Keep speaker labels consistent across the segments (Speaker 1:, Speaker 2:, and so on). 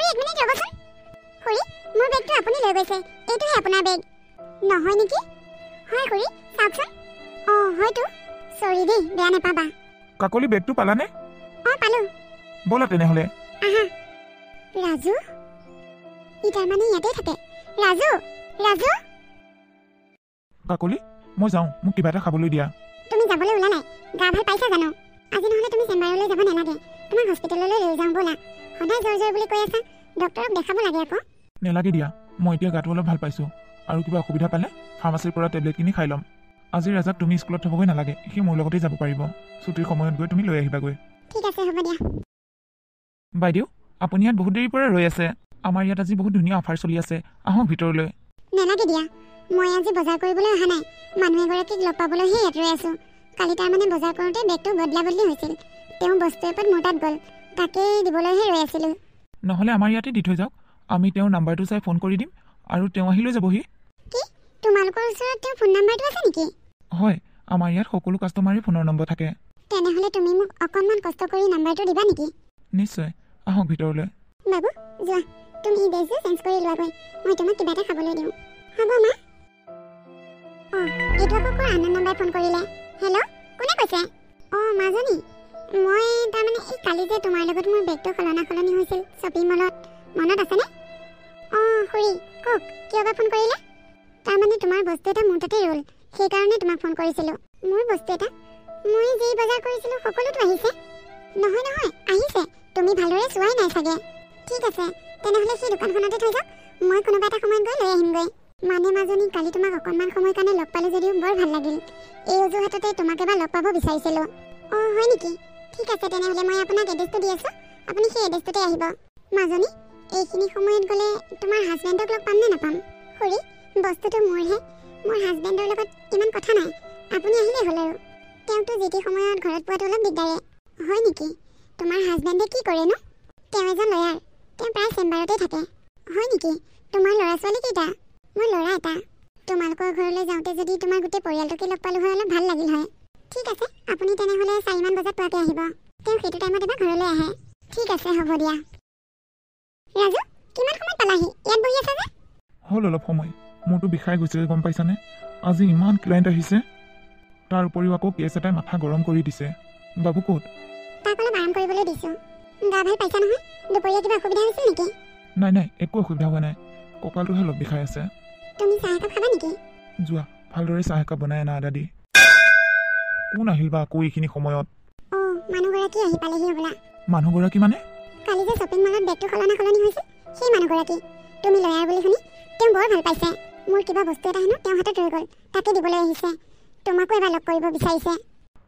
Speaker 1: খুৰী এক মিনিট ৰ'বচোন খুৰী মোৰ বেগটো আপুনি লৈ গৈছে এইটোহে আপোনাৰ বেগ নহয় নেকি হয় খুৰী চাওকচোন হয়তো সৰি দেই বেয়া নাপাবা
Speaker 2: কাকলি বেগটো পালানে
Speaker 1: পালো
Speaker 2: ব'লা তেনেহ'লে
Speaker 1: আহা ৰাজু ই তাৰমানে ইয়াতে থাকে ৰাজু ৰাজু
Speaker 2: কাকলি মই যাওঁ মোক কিবা এটা খাবলৈ দিয়া
Speaker 1: তুমি যাবলৈ ওলালে গা ভাল পাইছা জানো আজি নহ'লে তুমি চেম্বাৰলৈ যাব নালাগে তোমাক হস্পিটেললৈ লৈ যাওঁ ব'লা সদায় জ্বৰ জ্বৰ বুলি কৈ আছা ডক্টৰক দেখাব লাগে আকৌ
Speaker 2: নেলাগে দিয়া মই এতিয়া গাটো অলপ ভাল পাইছোঁ আৰু কিবা অসুবিধা পালে ফাৰ্মাচীৰ পৰা টেবলেট কিনি খাই ল'ম আজি ৰাজাক তুমি স্কুলত থ'বগৈ নালাগে সি মোৰ লগতেই যাব পাৰিব ছুটিৰ সময়ত গৈ তুমি লৈ আহিবাগৈ
Speaker 1: ঠিক আছে হ'ব দিয়া
Speaker 2: বাইদেউ আপুনি ইয়াত বহুত দেৰিৰ পৰা ৰৈ আছে আমাৰ ইয়াত আজি বহুত ধুনীয়া অফাৰ চলি আছে আহক ভিতৰলৈ
Speaker 1: নেলাগে দিয়া মই আজি বজাৰ কৰিবলৈ অহা নাই মানুহ এগৰাকীক লগ পাবলৈহে ইয়াত ৰৈ আছোঁ কালি তাৰমানে বজাৰ কৰোঁতে বেগটো বদলা বদলি হৈছিল তেওঁ বস্তু এপদ মোৰ তাত গ'ল তাকেই দিবলৈহে ৰৈ আছিলোঁ
Speaker 2: নহ'লে আমাৰ ইয়াতে দি থৈ যাওক আমি তেওঁৰ নাম্বাৰটো চাই ফোন কৰি দিম আৰু তেওঁ আহি লৈ যাবহি
Speaker 1: কি তোমালোকৰ ওচৰত তেওঁৰ ফোন নাম্বাৰটো আছে নেকি
Speaker 2: হয় আমাৰ ইয়াত সকলো কাষ্টমাৰে ফোনৰ নম্বৰ থাকে
Speaker 1: তেনেহ'লে তুমি মোক অকণমান কষ্ট কৰি নাম্বাৰটো দিবা নেকি
Speaker 2: নিশ্চয় আহক ভিতৰলৈ
Speaker 1: বাবু যোৱা তুমি ড্ৰেছটো চেঞ্জ কৰি লোৱাগৈ মই তোমাক কিবা এটা খাবলৈ দিওঁ হ'ব মা এইটো আকৌ ক'ৰ আনন্দ নাম্বাৰ ফোন কৰিলে হেল্ল' কোনে কৈছে মাজনী মই তাৰমানে এই কালি যে তোমাৰ লগত মোৰ বেগটো সলনি হৈছিল শ্বপিং মলত মনত আছেনে খুৰী কওক কিয় বা ফোন কৰিলে তাৰমানে তোমাৰ বস্তু এটা মোৰ তাতে ৰ'ল সেইকাৰণে তোমাক ফোন কৰিছিলোঁ মোৰ বস্তু এটা মই যি বজাৰ কৰিছিলোঁ সকলোতো আহিছে নহয় আহিছে তুমি ভালদৰে চোৱাই নাই চাগে ঠিক আছে তেনেহ'লে সেই দোকানখনতে থৈ যাওক মই কোনোবা এটা সময়ত গৈ লৈ আহিমগৈ মানে মাজনী কালি তোমাক অকণমান সময়ৰ কাৰণে লগ পালোঁ যদিও বৰ ভাল লাগিল এই অজুহাততে তোমাক এবাৰ লগ পাব বিচাৰিছিলোঁ হয় নেকি ঠিক আছে তেনেহ'লে মই আপোনাক এড্ৰেছটো দি আছোঁ আপুনি সেই এড্ৰেছটোতে আহিব মাজনী এইখিনি সময়ত গ'লে তোমাৰ হাজবেণ্ডক লগ পাম নে নাপাম খুৰী বস্তুটো মোৰহে মোৰ হাজবেণ্ডৰ লগত ইমান কথা নাই আপুনি আহিলেই হ'ল আৰু তেওঁতো যিটি সময়ত ঘৰত পোৱাটো অলপ দিগদাৰে হয় নেকি তোমাৰ হাজবেণ্ডে কি কৰেনো তেওঁ এজন লয়াৰ তেওঁ প্ৰায় চেম্বাৰতে থাকে হয় নেকি তোমাৰ ল'ৰা ছোৱালী কেইটা মোৰ ল'ৰা এটা তোমালোকৰ ঘৰলৈ যাওঁতে যদি তোমাৰ গোটেই পৰিয়ালটোকে লগ পালোঁ হয় অলপ ভাল লাগিল হয় ঠিক আছে আপুনি তেনেহ'লে 4মান বজাত পোৱাকৈ আহিব তেওঁ সেইটো টাইমত এবাৰ ঘৰলৈ আহে ঠিক আছে হ'ব দিয়া ৰাজু কিমান সময়ত পালাহি ইয়াত বহি আছা যে
Speaker 2: হ'ল অলপ সময় মোৰতো বিষাই গৈছে গম পাইছানে আজি ইমান ক্লাইণ্ট আহিছে তাৰ উপৰিও আকৌ কেছ এটাই মাথা গৰম কৰি দিছে বাবু ক'ত
Speaker 1: তাক অলপ আৰাম কৰিবলৈ দিছোঁ গা ভাল পাইছা নহয় দুপৰীয়া কিবা অসুবিধা হৈছিল নেকি
Speaker 2: নাই একো অসুবিধা হোৱা নাই কঁকালটোহে অলপ বিষাই আছে
Speaker 1: তুমি চাহ একাপ খাবা নেকি
Speaker 2: যোৱা ভালদৰে চাহ একাপ বনাই আনা আদা দি কোন আহিল বা আকৌ এইখিনি সময়ত
Speaker 1: মানুহগৰাকী আহি পালেহি হ'বলা
Speaker 2: মানুহগৰাকী মানে
Speaker 1: কালি যে শ্বপিং মলত বেগটো সলনি হৈছিল সেই মানুহগৰাকী তুমি লয়াৰ বুলি শুনি তেওঁ বৰ ভাল পাইছে মোৰ কিবা বস্তু এটা হেনো তেওঁ হাতত ৰৈ গ'ল তাকে দিবলৈ আহিছে তোমাকো এবাৰ লগ কৰিব বিচাৰিছে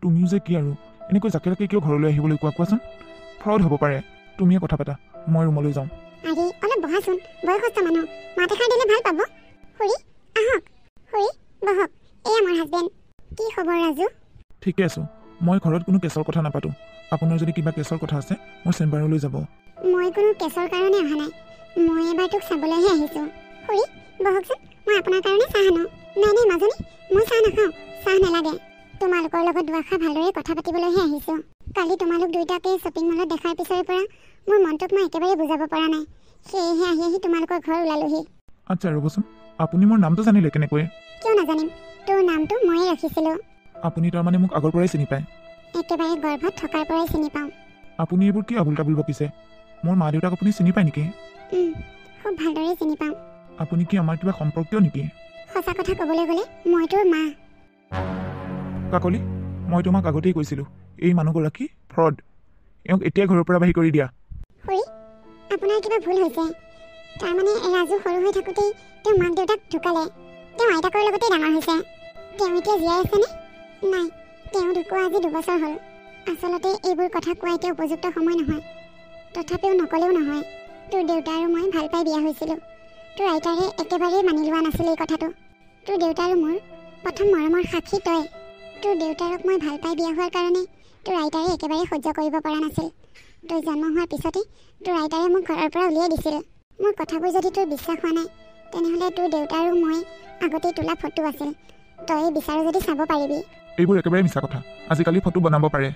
Speaker 2: তুমিও যে কি আৰু এনেকৈ জাকে জাকে কিয় ঘৰলৈ আহিবলৈ কোৱাচোন ফ্ৰড হ'ব পাৰে তুমিয়ে কথা পাতা মই ৰুমলৈ যাওঁ
Speaker 1: আৰে অলপ বহাচোন বয়সস্থ মানুহ মাত এষাৰ দিলে ভাল পাব খুৰী আহক খুৰী বহক এয়া মোৰ হাজবেণ্ড কি খবৰ ৰাজু
Speaker 2: ঠিকে আছোঁ মই ঘৰত কোনো কেছৰ কথা নাপাতো আপোনাৰ যদি কিবা কেছৰ কথা আছে মোৰ চেম্বাৰলৈ যাব
Speaker 1: মই কোনো কেছৰ কাৰণে অহা নাই মই এবাৰ তোক চাবলৈহে আহিছোঁ খুৰী বহকচোন মই আপোনাৰ কাৰণে চাহ আনো নাই মাজনী মই চাহ নাখাওঁ চাহ নালাগে তোমালোকৰ লগত দুআষাৰ ভালদৰে কথা পাতিবলৈহে আহিছোঁ কালি তোমালোক দুয়োটাকে শ্বপিং মলত দেখাৰ পিছৰে পৰা মোৰ মনটোক মই একেবাৰে বুজাব পৰা নাই সেয়েহে আহি তোমালোকৰ ঘৰ ওলালোহি
Speaker 2: আচ্ছা ৰ'বচোন আপুনি মোৰ নামটো জানিলে কেনেকৈ
Speaker 1: কিয় নাজানিম তোৰ নামটো ময়ে ৰাখিছিলোঁ
Speaker 2: আপুনি তাৰমানে মোক আগৰ পৰাই চিনি পায়
Speaker 1: একেবাৰে গৰ্ভত থকাৰ পৰাই চিনি পাওঁ
Speaker 2: আপুনি এইবোৰ কি আবুল তাবুল বকিছে মোৰ মা দেউতাক আপুনি চিনি পায় নেকি
Speaker 1: খুব ভালদৰে চিনি পাওঁ
Speaker 2: আপুনি কি আমাৰ কিবা সম্পৰ্কীয় নেকি
Speaker 1: সঁচা কথা ক'বলৈ গ'লে মই তোৰ মা
Speaker 2: কাকলি মই তোমাক আগতেই কৈছিলোঁ এই মানুহগৰাকী ফ্ৰড এওঁক এতিয়াই ঘৰৰ পৰা বাহিৰ কৰি দিয়া
Speaker 1: খুৰী আপোনাৰ কিবা ভুল হৈছে তাৰমানে ৰাজু সৰু হৈ থাকোঁতেই তেওঁ মাক দেউতাক ঢুকালে তেওঁ আইতাকৰ লগতেই ডাঙৰ হৈছে তেওঁ এতিয়া জীয়াই আছেনে নাই তেওঁ ঢুকুৱা আজি 2 বছৰ হ'ল আচলতে এইবোৰ কথা কোৱা এতিয়া উপযুক্ত সময় নহয় তথাপিও নকলেও নহয় তোৰ দেউতা আৰু মই ভাল পাই বিয়া হৈছিলোঁ তোৰ আইতাৰে একেবাৰেই মানি লোৱা নাছিল এই কথাটো তোৰ দেউতা আৰু মোৰ প্ৰথম মৰমৰ সাক্ষী তই তোৰ দেউতাৰক মই ভাল পাই বিয়া হোৱাৰ কাৰণে তোৰ আইতাৰে একেবাৰে সহ্য কৰিব পৰা নাছিল তই জন্ম হোৱাৰ পিছতে তোৰ আইতাৰে মোক ঘৰৰ পৰা উলিয়াই দিছিল মোৰ কথাবোৰ যদি তোৰ বিশ্বাস হোৱা নাই তেনেহ'লে তোৰ দেউতা আৰু মই আগতেই তোলা ফটো আছিল তই বিচাৰ যদি চাব পাৰিবি
Speaker 2: এইবোৰ একেবাৰে মিছা কথা আজিকালি ফটো বনাব পাৰে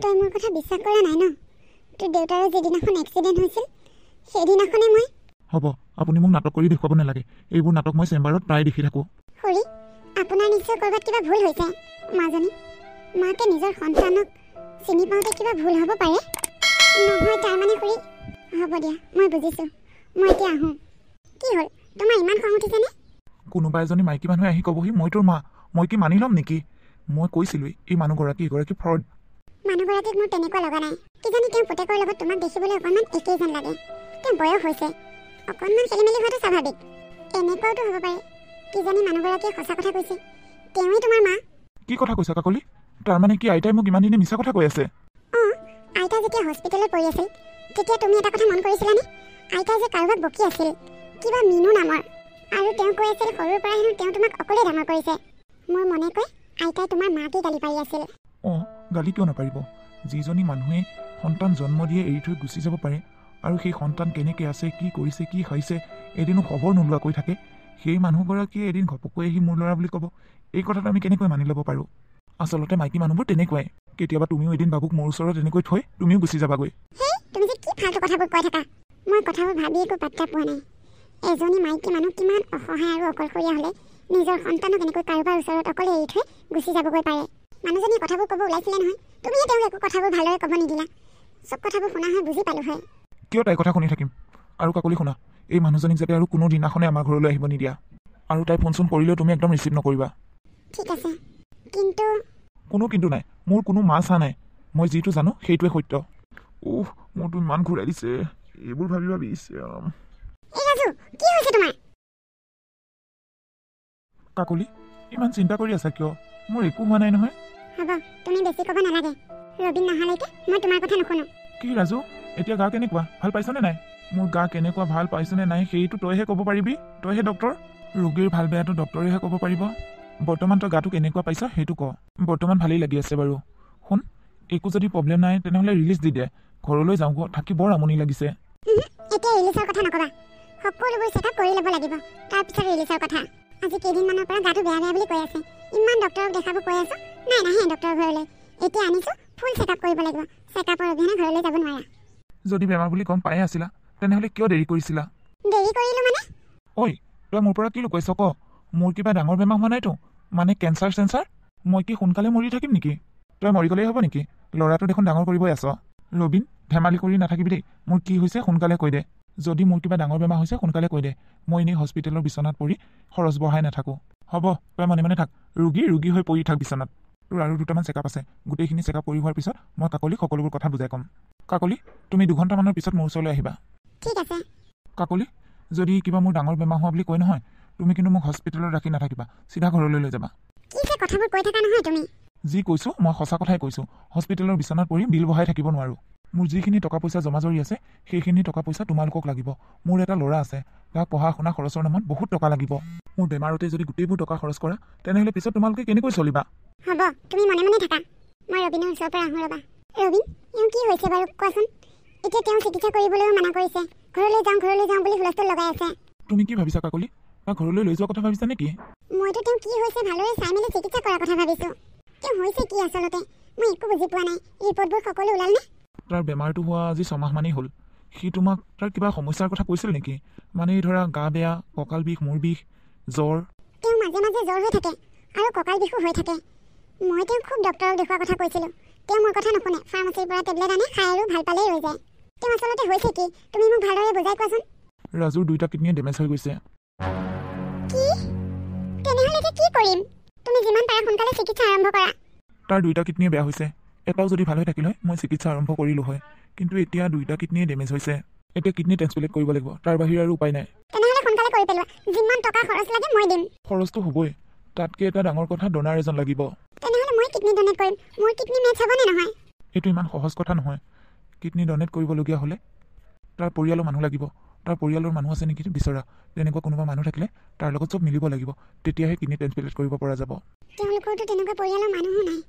Speaker 1: তই মোৰ কথা বিশ্বাস কৰা নাই ন তোৰ দেউতাৰৰ যিদিনাখন এক্সিডেণ্ট হৈছিল সেইদিনাখনে মই
Speaker 2: হ'ব আপুনি মোক নাটক কৰি দেখুৱাব নালাগে এইবোৰ নাটক মই চেম্বাৰত প্ৰায় দেখি থাকোঁ
Speaker 1: খুৰী আপোনাৰ নিশ্চয় ক'ৰবাত কিবা ভুল হৈছে মাজনী মাকে নিজৰ সন্তানক চিনি পাওঁতে কিবা ভুল হ'ব পাৰে নহয় তাৰমানে খুৰী হ'ব দিয়া মই বুজিছোঁ মই এতিয়া আহোঁ কি হ'ল তোমাৰ ইমান খং উঠিছেনে
Speaker 2: কোনোবা এজনী মাইকী মানুহে আহি ক'বহি মই তোৰ মা মই কি মানি ল'ম নেকি মই কৈছিলোঁ এই মানুহগৰাকী এগৰাকী ফ্ৰড
Speaker 1: মানুহগৰাকীক মোৰ তেনেকুৱা লগা নাই কিজানি তেওঁ পুতেকৰ লগত তোমাক দেখিবলৈ অকণমান একেই যেন লাগে তেওঁ বয়স হৈছে অকণমান খেলিমেলি হোৱাটো স্বাভাৱিক এনেকুৱাওতো হ'ব পাৰে কিজানি মানুহগৰাকীয়ে সঁচা কথা কৈছে তেওঁৱেই তোমাৰ মা
Speaker 2: কি কথা কৈছা কাকলি তাৰমানে কি আইতাই মোক ইমান দিনে মিছা কথা কৈ আছে
Speaker 1: অঁ আইতা যেতিয়া হস্পিটেলত পৰি আছিল তেতিয়া তুমি এটা কথা মন কৰিছিলানে আইতাই যে কাৰোবাক বকি আছিল কিবা মিনু নামৰ আৰু তেওঁ কৈ আছিল সৰুৰ পৰা হেনো তেওঁ তোমাক অকলে ডাঙৰ কৰিছে মোৰ মনে কয় আইতাই তোমাৰ মাকে গালি পাৰি আছিল
Speaker 2: অঁ গালি কিয় নাপাৰিব যিজনী মানুহে সন্তান জন্ম দিয়ে এৰি থৈ গুচি যাব পাৰে আৰু সেই সন্তান কেনেকৈ আছে কি কৰিছে কি খাইছে এদিনো খবৰ নোলোৱাকৈ থাকে সেই মানুহগৰাকীয়ে এদিন ঘপকৈ আহি মোৰ ল'ৰা বুলি ক'ব এই কথাটো আমি কেনেকৈ মানি ল'ব পাৰোঁ আচলতে মাইকী মানুহবোৰ তেনেকুৱাই কেতিয়াবা তুমিও এদিন বাবুক মোৰ ওচৰত এনেকৈ থৈ তুমিও গুচি যাবাগৈ
Speaker 1: তুমি যে কি ফাল্টু কথাবোৰ কৈ থাকা মই কথাবোৰ ভাবি একো পাত্তা পোৱা নাই এজনী মাইকী মানুহ কিমান অসহায় আৰু অকলশৰীয়া হ'লে নিজৰ সন্তানক এনেকৈ কাৰোবাৰ ওচৰত অকলে এৰি থৈ গুচি যাবগৈ পাৰে মানুহজনীয়ে কথাবোৰ ক'ব ওলাইছিলে নহয় তুমিয়ে তেওঁক একো কথাবোৰ ভালদৰে ক'ব নিদিলা চব কথাবোৰ শুনা হয় বুজি পালোঁ হয়
Speaker 2: কিয় তাইৰ কথা শুনি থাকিম আৰু কাকলি শুনা এই মানুহজনীক যাতে আৰু কোনো দিনাখনে আমাৰ ঘৰলৈ আহিব নিদিয়া আৰু তাই ফোন চোন কৰিলেও তুমি একদম ৰিচিভ নকৰিবা
Speaker 1: ঠিক আছে কিন্তু
Speaker 2: কোনো কিন্তু নাই মোৰ কোনো মা চা নাই মই যিটো জানো সেইটোৱে সত্য মোৰতো ইমান ঘূৰাই দিছে এইবোৰ ভাবি ভাবি
Speaker 1: কি হৈছে তোমাৰ
Speaker 2: কাকলি ইমান চিন্তা কৰি আছা কিয় মোৰ একো হোৱা নাই নহয়
Speaker 1: হ'ব তুমি বেছি ক'ব নালাগে ৰবীন নহালৈকে মই তোমাৰ কথা নুশুনো
Speaker 2: কি ৰাজু এতিয়া গা কেনেকুৱা ভাল পাইছনে নাই মোৰ গা কেনেকুৱা ভাল পাইছনে নাই সেইটো তইহে ক'ব পাৰিবি তইহে ডক্টৰ ৰোগীৰ ভাল বেয়াটো ডক্টৰেহে ক'ব পাৰিব বৰ্তমান তই গাটো কেনেকুৱা পাইছ সেইটো ক বৰ্তমান ভালেই লাগি আছে বাৰু শুন একো যদি প্ৰব্লেম নাই তেনেহ'লে ৰিলিজ দি দে ঘৰলৈ যাওঁ থাকি বৰ আমনি লাগিছে
Speaker 1: এতিয়া ৰিলিজৰ কথা নক'বা সকলোবোৰ চেকআপ কৰি ল'ব লাগিব তাৰপিছত ৰিলিজৰ কথা আজি কেইদিনমানৰ পৰা গাটো বেয়া বেয়া বুলি কৈ আছে ইমান ডক্টৰক দেখাব কৈ আছো নাই নাহে ডক্টৰৰ ঘৰলৈ এতিয়া আনিছোঁ ফুল চেকআপ কৰিব লাগিব চেকআপৰ অবিহনে ঘৰলৈ যাব নোৱাৰা
Speaker 2: যদি বেমাৰ বুলি গম পাই আছিলা তেনেহ'লে কিয় দেৰি কৰিছিলা
Speaker 1: দেৰি কৰিলোঁ মানে
Speaker 2: ঐ তই মোৰ পৰা কি লুকুৱাইছ ক মোৰ কিবা ডাঙৰ বেমাৰ হোৱা নাইতো মানে কেঞ্চাৰ চেঞ্চাৰ মই কি সোনকালে মৰি থাকিম নেকি তই মৰি গ'লেই হ'ব নেকি ল'ৰাটো দেখোন ডাঙৰ কৰিবই আছ ৰবীন ধেমালি কৰি নাথাকিবি দেই মোৰ কি হৈছে সোনকালে কৈ দে যদি মোৰ কিবা ডাঙৰ বেমাৰ হৈছে সোনকালে কৈ দে মই এনেই হস্পিটেলৰ বিচনাত পৰি খৰচ বঢ়াই নাথাকোঁ হ'ব তই মনে মনে থাক ৰোগী হৈ পৰি থাক বিচনাত তোৰ আৰু দুটামান চেকআপ আছে গোটেইখিনি চেকআপ কৰি হোৱাৰ পিছত মই কাকলিক সকলোবোৰ কথা বুজাই ক'ম কাকলি তুমি 2 ঘণ্টামানৰ পিছত মোৰ ওচৰলৈ আহিবা
Speaker 1: ঠিক আছে
Speaker 2: কাকলি যদি কিবা মোৰ ডাঙৰ বেমাৰ হোৱা বুলি কৈ নহয় তুমি কিন্তু মোক হস্পিটেলত ৰাখি নাথাকিবা চিধা ঘৰলৈ লৈ যাবা
Speaker 1: কি যে কথাবোৰ কৈ থাকা নহয় তুমি
Speaker 2: যি কৈছোঁ মই সঁচা কথাই কৈছোঁ হস্পিটেলৰ বিচনাত পৰি বিল বঢ়াই থাকিব নোৱাৰোঁ মোৰ যিখিনি টকা পইচা জমা জৰি আছে সেইখিনি টকা পইচা তোমালোকক লাগিব মোৰ এটা ল'ৰা আছে তাক পঢ়া শুনা খৰচৰ নামত বহুত টকা লাগিব মোৰ বেমাৰতে যদি গোটেইবোৰ টকা খৰচ কৰা তেনেহ'লে পিছত তোমালোকে কেনেকৈ চলিবা
Speaker 1: হ'ব তুমি মনে মনে থাকা মই ৰবীনৰ ওচৰৰ পৰা আহোঁ ৰ'বা ৰবীন এওঁ কি হৈছে বাৰু কোৱাচোন এতিয়া তেওঁ চিকিৎসা কৰিবলৈও মানা কৰিছে ঘৰলৈ যাওঁ বুলি হুলস্থুল লগাই আছে
Speaker 2: তুমি কি ভাবিছা কাকলি তাক ঘৰলৈ লৈ যোৱাৰ কথা ভাবিছা নেকি
Speaker 1: মইতো তেওঁ কি হৈছে ভালদৰে চাই মেলি চিকিৎসা কৰাৰ কথা ভাবিছোঁ তেওঁ হৈছে কি আচলতে মই একো বুজি পোৱা নাই ৰিপৰ্টবোৰ সকলো ওলালনে
Speaker 2: তাৰ বেমাৰটো হোৱা আজি 6 মাহমানেই হ'ল সি তোমাক তাৰ কিবা সমস্যাৰ কথা কৈছিল নেকি মানে ধৰা গা বেয়া কঁকাল বিষ মূৰ বিষ জ্বৰ
Speaker 1: তেওঁ মাজে মাজে জ্বৰ হৈ থাকে আৰু কঁকাল বিষো হৈ থাকে মই তেওঁক খুব ডক্টৰক দেখুওৱাৰ কথা কৈছিলোঁ তেওঁ মোৰ কথা নুশুনে ফাৰ্মাচীৰ পৰা টেবলেট আনে খাই আৰু ভাল পালেই ৰৈ যায় তেওঁ আচলতে হৈছে কি তুমি মোক ভালদৰে বুজাই কোৱাচোন
Speaker 2: ৰাজুৰ 2টা কিডনীয়ে ডেমেজ হৈ গৈছে
Speaker 1: কি তেনেহ'লে এতিয়া কি কৰিম তুমি যিমান পাৰা সোনকালে চিকিৎসা আৰম্ভ কৰা
Speaker 2: তাৰ 2টা কিডনীয়ে বেয়া হৈছে এটাও যদি ভাল হৈ থাকিল হয় মই চিকিৎসা আৰম্ভ কৰিলোঁ হয় কিন্তু এতিয়া 2টা কিডনীয়ে ডেমেজ হৈছে এতিয়া কিডনী ট্ৰেন্সপ্লেণ্ট কৰিব লাগিব তাৰ বাহিৰে আৰু উপায় নাই
Speaker 1: তেনেহ'লে সোনকালে কৰি পেলোৱা যিমান টকা খৰচ লাগে মই দিম
Speaker 2: খৰচটো হ'বই তাতকৈ এটা ডাঙৰ কথা ডনাৰ এজন লাগিব
Speaker 1: তেনেহ'লে মই কিডনী ডনেট কৰিম মোৰ কিডনী মেচ হ'বনে নহয়
Speaker 2: এইটো ইমান সহজ কথা নহয় কিডনী ডনেট কৰিবলগীয়া হ'লে তাৰ পৰিয়ালৰ মানুহ লাগিব তাৰ পৰিয়ালৰ মানুহ আছে নেকি বিচৰা তেনেকুৱা কোনোবা মানুহ থাকিলে তাৰ লগত চব মিলিব লাগিব তেতিয়াহে কিডনী ট্ৰেন্সপ্লেণ্ট কৰিব পৰা যাব
Speaker 1: তেওঁলোকৰতো তেনেকুৱা পৰিয়ালৰ মানুহো নাই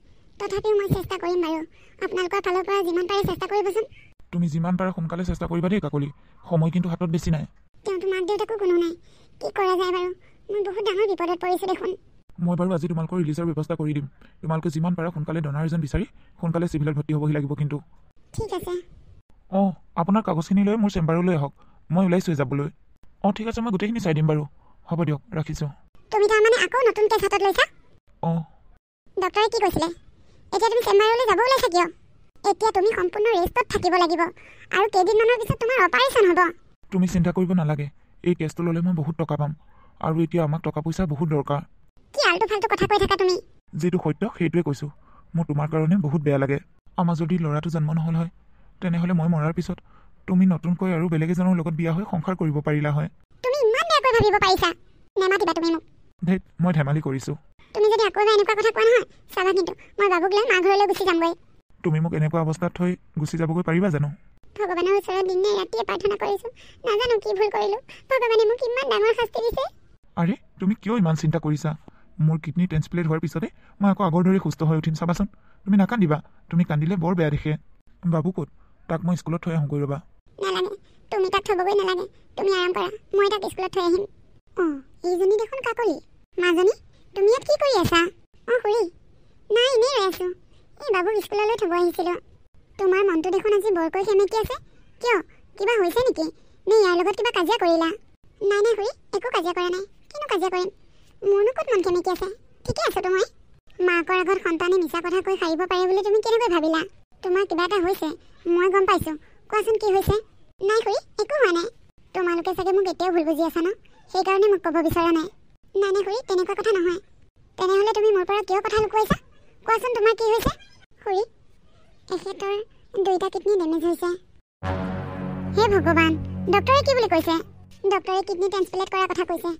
Speaker 1: তথাপিও মই চেষ্টা কৰিম বাৰু আপোনালোকৰ ফালৰ পৰা যিমান পাৰে চেষ্টা কৰিবচোন
Speaker 2: তুমি যিমান পাৰা সোনকালে চেষ্টা কৰিবা দেই কাকলি সময় কিন্তু হাতত বেছি নাই
Speaker 1: তেওঁতো মাক দেউতাকো কোনো নাই কি কৰা যায় বাৰু মই বহুত ডাঙৰ বিপদত পৰিছোঁ দেখোন
Speaker 2: মই বাৰু আজি তোমালোকৰ ৰিলিজৰ ব্যৱস্থা কৰি দিম তোমালোকে যিমান পাৰা সোনকালে ডনাৰ এজন বিচাৰি সোনকালে চিভিলত ভৰ্তি হ'বহি লাগিব কিন্তু
Speaker 1: ঠিক আছে
Speaker 2: অঁ আপোনাৰ কাগজখিনি লৈ মোৰ চেম্বাৰলৈ আহক, মই ওলাইছোঁ যাবলৈ। অঁ ঠিক আছে, মই গোটেইখিনি চাই দিম বাৰু। হ'ব দিয়ক, ৰাখিছোঁ।
Speaker 1: তুমি তাৰমানে আকৌ নতুন কেছ হাতত লৈছা?
Speaker 2: অঁ।
Speaker 1: ডক্টৰে কি কৈছিলে? এতিয়া তুমি চেম্বাৰলৈ যাব ওলাইছা কিয়? এতিয়া তুমি সম্পূৰ্ণ ৰেষ্টত থাকিব লাগিব আৰু কেইদিনমানৰ পিছত তোমাৰ অপাৰেশ্যন হ'ব।
Speaker 2: তুমি চিন্তা কৰিব নালাগে, এই কেছটো ল'লে মই বহুত টকা পাম আৰু এতিয়া আমাক টকা পইচা বহুত দৰকাৰ।
Speaker 1: কি আল্টু ফাল্টু কথা কৈ থাকা তুমি?
Speaker 2: যিটো সত্য সেইটোৱে কৈছোঁ। মোৰ তোমাৰ কাৰণে বহুত বেয়া লাগে। আমাৰ যদি ল'ৰাটো জন্ম নহ'ল হয়, তেনেহ'লে মই মৰাৰ পিছত তুমি নতুনকৈ আৰু বেলেগ এজনৰ লগত বিয়া হৈ সংসাৰ কৰিব পাৰিলা হয়।
Speaker 1: তুমি ইমান বেয়াকৈ ভাবিব পাৰিছা? নেমাতিবা তুমি মোক।
Speaker 2: ধেত, মই ধেমালি কৰিছোঁ।
Speaker 1: তুমি যদি আকৌ এবাৰ এনেকুৱা কথা কোৱা নহয়, চাবা কিন্তু মই বাবুক লৈ মা ঘৰলৈ গুচি যামগৈ।
Speaker 2: তুমি মোক এনেকুৱা অৱস্থাত থৈ গুচি যাবগৈ পাৰিবা জানো?
Speaker 1: ভগৱানৰ ওচৰত দিনে ৰাতিয়ে প্ৰাৰ্থনা কৰিছোঁ, নাজানো কি ভুল কৰিলোঁ। ভগৱানে মোক ইমান ডাঙৰ শাস্তি দিছে।
Speaker 2: আৰে তুমি কিয় ইমান চিন্তা কৰিছা? মোৰ কিডনী ট্ৰেন্সপ্লেণ্ট হোৱাৰ পিছতে মই আকৌ আগৰ দৰে সুস্থ হৈ উঠিম, চাবাচোন। তুমি নাকান্দিবা, তুমি কান্দিলে বৰ বেয়া দেখে। বাবু ক'ত? তাক মই স্কুলত থৈ আহোঁগৈ ৰ'বা।
Speaker 1: নালাগে, তুমি তাক থ'বগৈ নালাগে। তুমি আৰাম কৰা, মই তাক স্কুলত থৈ আহিম। অঁ, এইজনী দেখোন কাকলি। মাজনী, তুমি ইয়াত কি কৰি আছা? অঁ খুৰী, নাই এনেই ৰৈ আছোঁ। এই বাবুক স্কুললৈ থ'ব আহিছিলোঁ। তোমাৰ মনটো দেখোন আজি বৰকৈ সেমেকি আছে। কিয়, কিবা হৈছে নেকি? নে ইয়াৰ লগত কিবা কাজিয়া কৰিলা? নাই নাই খুৰী, একো কাজিয়া কৰা নাই। কিনো কাজিয়া কৰিম? মোৰনো ক'ত মন সেমেকি আছে? ঠিকে আছোতো মই। মাকৰ আগত সন্তানে মিছা কথা কৈ সাৰিব পাৰে বুলি তুমি কেনেকৈ ভাবিলা? তোমাৰ কিবা এটা হৈছে, মই গম পাইছোঁ। কোৱাচোন কি হৈছে? নাই খুৰী, একো হোৱা নাই। তোমালোকে চাগে মোক এতিয়াও ভুল বুজি আছা ন? সেইকাৰণে মোক ক'ব বিচৰা নাই। নাই নাই খুৰী, তেনেকুৱা কথা নহয়। তেনেহ'লে তুমি মোৰ পৰা কিয় কথা লুকুৱাইছা? কোৱাচোন তোমাৰ কি হৈছে? খুৰী, এখেতৰ 2টা কিডনী ডেমেজ হৈছে। হে ভগৱান, ডক্টৰে কি বুলি কৈছে? ডক্টৰে কিডনী ট্ৰেন্সপ্লেণ্ট কৰাৰ কথা কৈছে।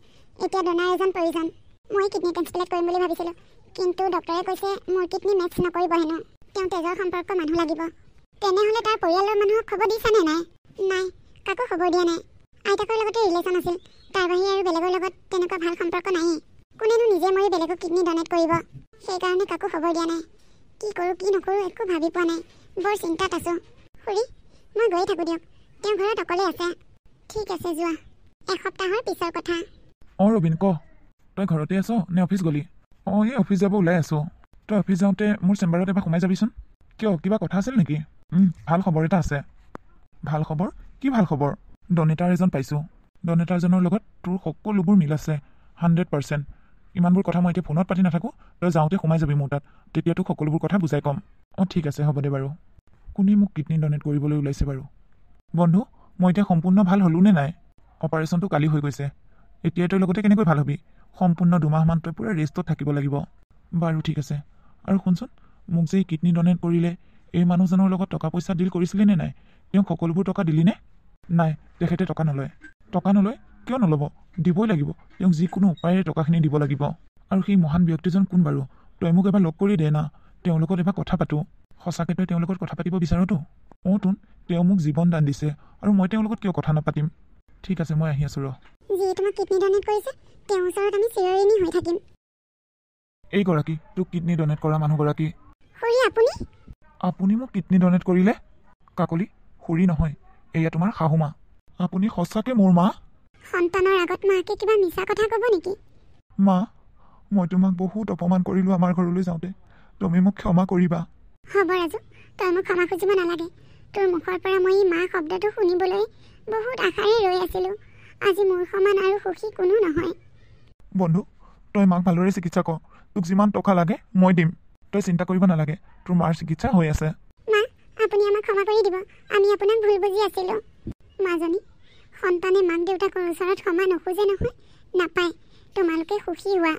Speaker 1: এতিয়া ডনাৰ এজন প্ৰয়োজন। মই কিডনী ট্ৰেন্সপ্লেণ্ট কৰিম বুলি ভাবিছিলোঁ, কিন্তু ডক্টৰে কৈছে মোৰ কিডনী মেটচ নকৰিব হেনো। তেওঁ তেজৰ সম্পৰ্ক মানুহ লাগিব। তেনেহ'লে তাৰ পৰিয়ালৰ মানুহক খবৰ দিছানে নাই? নাই, কাকো খবৰ দিয়া নাই। আইতাকৰ লগতে ৰিলেশ্যন আছিল, তাৰ বাহিৰে আৰু বেলেগৰ লগত তেনেকুৱা ভাল সম্পৰ্ক নায়েই। কোনেনো নিজে মৰি বেলেগক কিডনী ডনেট কৰিব? সেইকাৰণে কাকো খবৰ দিয়া নাই। কি কৰোঁ কি নকৰোঁ একো ভাবি পোৱা নাই। বৰ চিন্তাত আছোঁ। খুৰী, মই গৈয়ে থাকোঁ দিয়ক। তেওঁ ঘৰত অকলে আছে। ঠিক আছে, যোৱা। এসপ্তাহৰ পিছৰ কথা।
Speaker 2: অঁ ৰবিন, ক। তই ঘৰতে আছ নে অফিচ গ'লি? অঁ, এই অফিচ যাব ওলাই আছোঁ। তই অফিচ যাওঁতে মোৰ চেম্বাৰত এবাৰ সোমাই যাবিচোন। কিয়, কিবা কথা আছিল নেকি? ভাল খবৰ এটা আছে। ভাল খবৰ? কি ভাল খবৰ? ডনেটাৰ এজন পাইছোঁ। ডনেটাৰজনৰ লগত তোৰ সকলোবোৰ মিল আছে, 100%। ইমানবোৰ কথা মই এতিয়া ফোনত পাতি নাথাকোঁ। তই যাওঁতে সোমাই যাবি মোৰ তাত, তেতিয়া তোক সকলোবোৰ কথা বুজাই ক'ম। অঁ ঠিক আছে, হ'ব দে বাৰু। কোনে মোক কিডনী ডনেট কৰিবলৈ ওলাইছে বাৰু? বন্ধু, মই এতিয়া সম্পূৰ্ণ ভাল হ'লোঁ নে নাই? অপাৰেশ্যনটো কালি হৈ গৈছে। এতিয়া তই লগতে কেনেকৈ ভাল হ'বি? সম্পূৰ্ণ 2 মাহমান তই পূৰা ৰেষ্টত থাকিব লাগিব। বাৰু ঠিক আছে। আৰু শুনচোন, মোক যে কিডনী ডনেট কৰিলে এই মানুহজনৰ লগত টকা পইচা ডিল কৰিছিলি নে নাই? তেওঁক সকলোবোৰ টকা দিলিনে? নাই, তেখেতে টকা নলয়। টকা নলয়? কিয় নল'ব? দিবই লাগিব। তেওঁক যিকোনো উপায়েৰে টকাখিনি দিব লাগিব। আৰু সেই মহান ব্যক্তিজন কোন বাৰু? তই মোক এবাৰ লগ কৰি দে না, তেওঁৰ লগত এবাৰ কথা পাতোঁ। সঁচাকৈ তই তেওঁৰ লগত কথা পাতিব বিচাৰতো? অঁ তোন, তেওঁ মোক জীৱন দান দিছে আৰু মই তেওঁৰ লগত কিয় কথা নাপাতিম? ঠিক আছে, মই আহি আছোঁ ৰ।
Speaker 1: যিয়ে তোমাক কিডনী ডনেট কৰিছে, তেওঁৰ ওচৰত আমি চিৰঋণী হৈ থাকিম।
Speaker 2: এইগৰাকী তোক কিডনী ডনেট কৰা মানুহগৰাকী।
Speaker 1: খুৰী, আপুনি?
Speaker 2: আপুনি মোক কিডনী ডনেট কৰিলে? কাকলি, খুৰী নহয়, এয়া তোমাৰ শাহুমা। আপুনি সঁচাকৈ মোৰ মা?
Speaker 1: সন্তানৰ আগত মাকে কিবা মিছা কথা ক'ব নেকি?
Speaker 2: মা, মই তোমাক বহুত অপমান কৰিলোঁ আমাৰ ঘৰলৈ যাওঁতে। তুমি মোক ক্ষমা কৰিবা।
Speaker 1: হ'ব ৰাজু, তই মোক ক্ষমা খুজিব নালাগে। তোৰ মুখৰ পৰা মই মা শব্দটো শুনিবলৈ বহুত আশাৰে ৰৈ আছিলোঁ। আজি মোৰ সমান আৰু সুখী কোনো নহয়।
Speaker 2: বন্ধু, তই মাক ভালদৰে চিকিৎসা কৰ। তোক যিমান টকা লাগে মই দিম। তই চিন্তা কৰিব নালাগে, তোৰ মাৰ চিকিৎসা হৈ আছে।
Speaker 1: মা, আপুনি আমাক ক্ষমা কৰি দিব। আমি আপোনাক ভুল বুজি আছিলোঁ। মাজনী, সন্তানে মাক দেউতাকৰ ওচৰত ক্ষমা নোখোজে নহয়, নাপায়। তোমালোকে সুখী হোৱা।